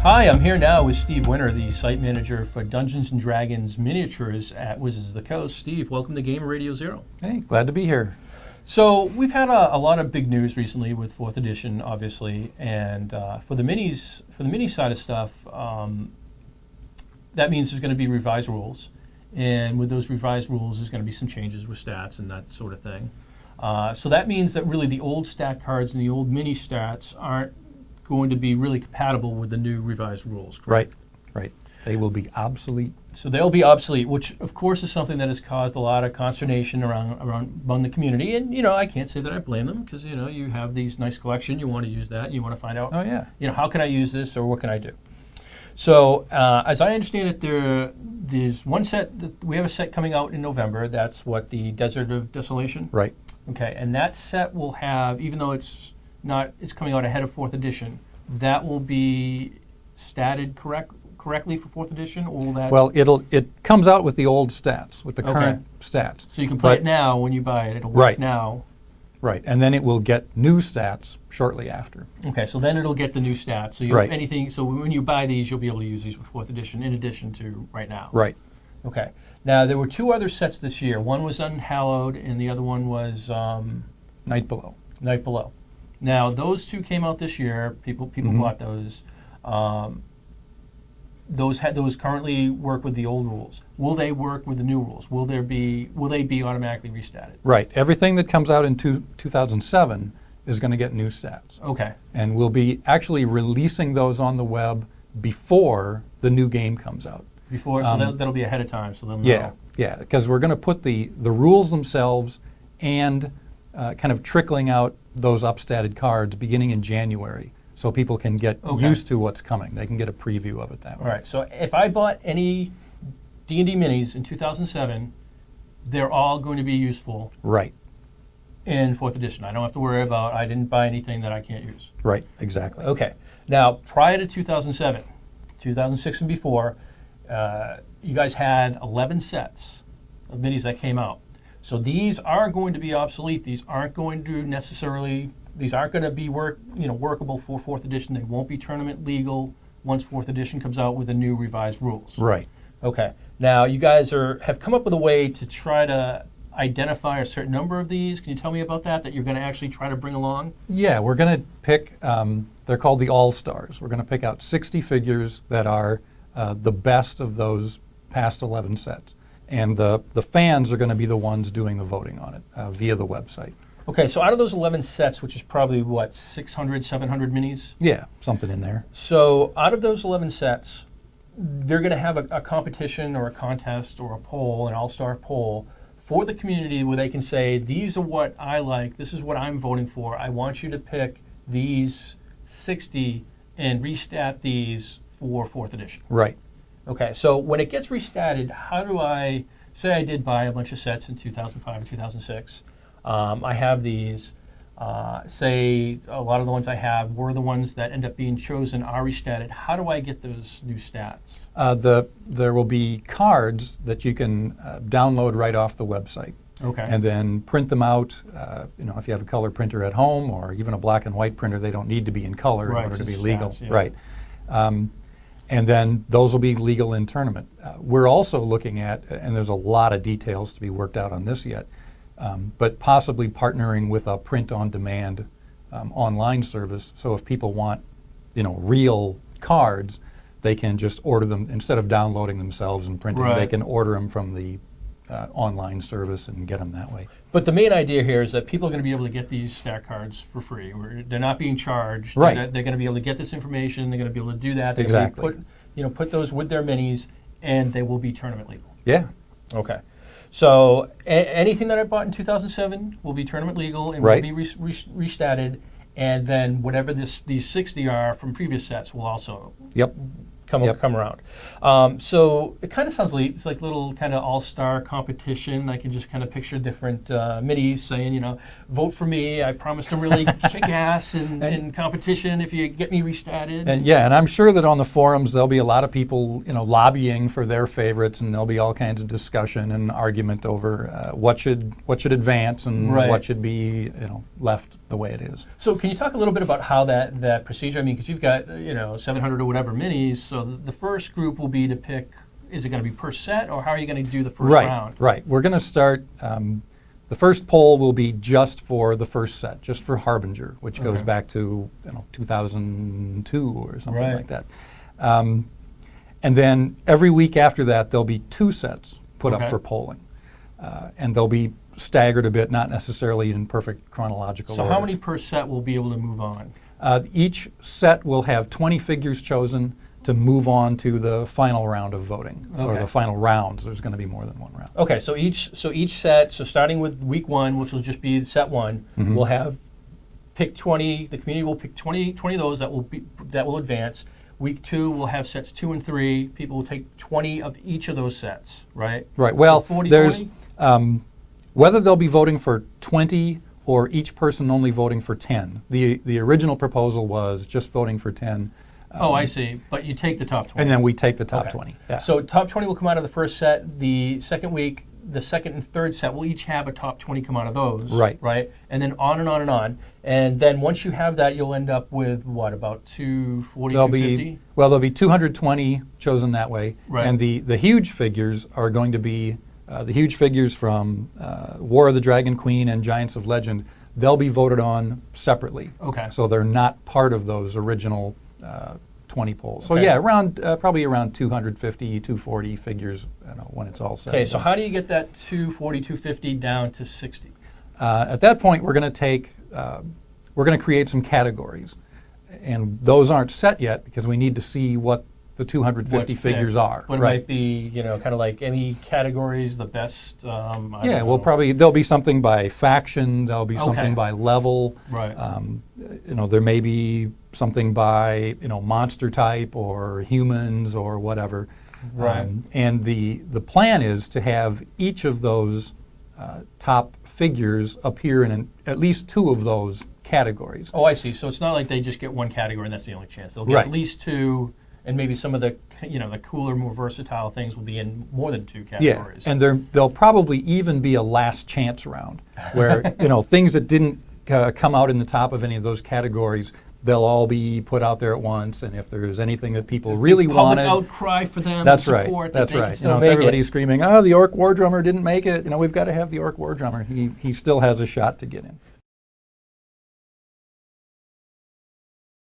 Hi, I'm here now with Steve Winter, the site manager for Dungeons & Dragons Miniatures at Wizards of the Coast. Steve, welcome to Gamer Radio Zer0. Hey, glad to be here. So we've had a lot of big news recently with 4th edition, obviously, and for the mini side of stuff, that means there's going to be revised rules, and with those revised rules, there's going to be some changes with stats and that sort of thing. So that means that really the old stat cards and the old mini stats aren't going to be really compatible with the new revised rules, correct? Right. They will be obsolete. So they'll be obsolete, which of course is something that has caused a lot of consternation among the community. And I can't say that I blame them, because you have these nice collection, you want to use that, you want to find out, how can I use this, or what can I do? So as I understand it, there's one set we have a set coming out in November. That's what, the Desert of Desolation. Right. Okay, and that set will have, even though it's coming out ahead of 4th edition, that will be statted correctly for 4th edition, or will that? Well, it comes out with the old stats, with the current stats. So you can play it now when you buy it. It'll work now. Right, and then it will get new stats shortly after. Okay, so then it'll get the new stats. So So when you buy these, you'll be able to use these with 4th edition in addition to right now. Right. Okay. Now there were two other sets this year. One was Unhallowed, and the other one was Night Below. Night Below. Now those two came out this year. People bought those. Those currently work with the old rules. Will they work with the new rules? Will they be automatically restatted? Right. Everything that comes out in 2007 is going to get new stats. Okay. And we'll be actually releasing those on the web before the new game comes out. Before, so that'll be ahead of time, so they'll know. Yeah, because we're going to put the rules themselves and kind of trickling out those upstatted cards beginning in January, so people can get used to what's coming. They can get a preview of it that way. All right, so if I bought any D&D minis in 2007, they're all going to be useful. Right. In 4th edition. I don't have to worry about, I didn't buy anything that I can't use. Right, exactly. Okay. Now, prior to 2007, 2006 and before, you guys had 11 sets of minis that came out. So these are going to be obsolete. These aren't going to be workable for 4th edition. They won't be tournament legal once 4th edition comes out with the new revised rules. Right. Okay. Now you guys have come up with a way to try to identify a certain number of these. Can you tell me about that you're going to actually try to bring along? Yeah, we're going to pick, they're called the All-Stars. We're going to pick out 60 figures that are the best of those past 11 sets. And the fans are going to be the ones doing the voting on it via the website. Okay, so out of those 11 sets, which is probably, 600, 700 minis? Yeah, something in there. So out of those 11 sets, they're going to have a competition or a contest or a poll, an all-star poll, for the community where they can say, these are what I like, this is what I'm voting for, I want you to pick these 60 and restat these for 4th edition. Right. Okay, so when it gets restatted, how do I, say I did buy a bunch of sets in 2005 and 2006, I have these, say a lot of the ones I have were the ones that end up being chosen are restatted. How do I get those new stats? There will be cards that you can download right off the website. Okay. And then print them out. If you have a color printer at home or even a black and white printer, they don't need to be in color in order to be legal. Stats, yeah. Right. And then those will be legal in tournament. We're also looking at, and there's a lot of details to be worked out on this yet, but possibly partnering with a print-on-demand online service. So if people want, real cards, they can just order them instead of downloading themselves and printing. Right. They can order them from the online service and get them that way. But the main idea here is that people are going to be able to get these stat cards for free. They're not being charged. Right. They're going to be able to get this information. They're going to be able to do that. They're Exactly. going to put those with their minis, and they will be tournament legal. Yeah. Okay. So anything that I bought in 2007 will be tournament legal and Right. will be restatted, and then whatever these 60 are from previous sets will also come Yep. come around. So it kind of sounds like it's like little kind of all-star competition. I can just kind of picture different minis saying, vote for me. I promise to really kick ass in competition if you get me restatted. And I'm sure that on the forums there'll be a lot of people, lobbying for their favorites, and there'll be all kinds of discussion and argument over what should advance and what should be, left the way it is. So can you talk a little bit about how that procedure? I mean, because you've got 700 or whatever minis. So the first group will be to pick. Is it going to be per set, or how are you going to do the first round? Right. We're going to start. The first poll will be just for the first set, just for Harbinger, which goes back to 2002 or something like that. And then every week after that, there'll be 2 sets put up for polling, and they'll be staggered a bit, not necessarily in perfect chronological order. So how many per set will be able to move on? Each set will have 20 figures chosen to move on to the final round of voting, or the final rounds. There's going to be more than one round. Okay, so each set, starting with week 1, which will just be set 1, we'll have pick 20. The community will pick 20 of those that will advance. Week 2, we'll have sets 2 and 3. People will take 20 of each of those sets, right? Right. Well, so 40, there's whether they'll be voting for 20 or each person only voting for 10. The original proposal was just voting for 10. I see. But you take the top 20. And then we take the top 20. Yeah. So top 20 will come out of the first set. The second week, the second and third set will each have a top 20 come out of those. Right. And then on and on and on. And then once you have that, you'll end up with what, about 240, 250? There'll be 220 chosen that way. Right. And the huge figures are going to be the huge figures from War of the Dragon Queen and Giants of Legend. They'll be voted on separately. Okay. So they're not part of those original 20 polls. So yeah, probably around 250, 240 figures when it's all said. Okay, so how do you get that 240, 250 down to 60? At that point, we're going to create some categories, and those aren't set yet because we need to see what the 250 figures are. But it might be, kind of like any categories, the best. There'll be something by faction. There'll be something by level. Right. There may be something by monster type or humans or whatever. Right. And the plan is to have each of those top figures appear in at least 2 of those categories. Oh, I see. So it's not like they just get one category and that's the only chance. They'll get at least 2. And maybe some of the the cooler, more versatile things will be in more than 2 categories. Yeah, and there'll probably even be a last chance round where things that didn't come out in the top of any of those categories, they'll all be put out there at once. And if there's anything that people really wanted, public outcry for them. That's and right. support That's that right. If everybody's screaming, "Oh, the Orc War Drummer didn't make it," we've got to have the Orc War Drummer. He still has a shot to get in.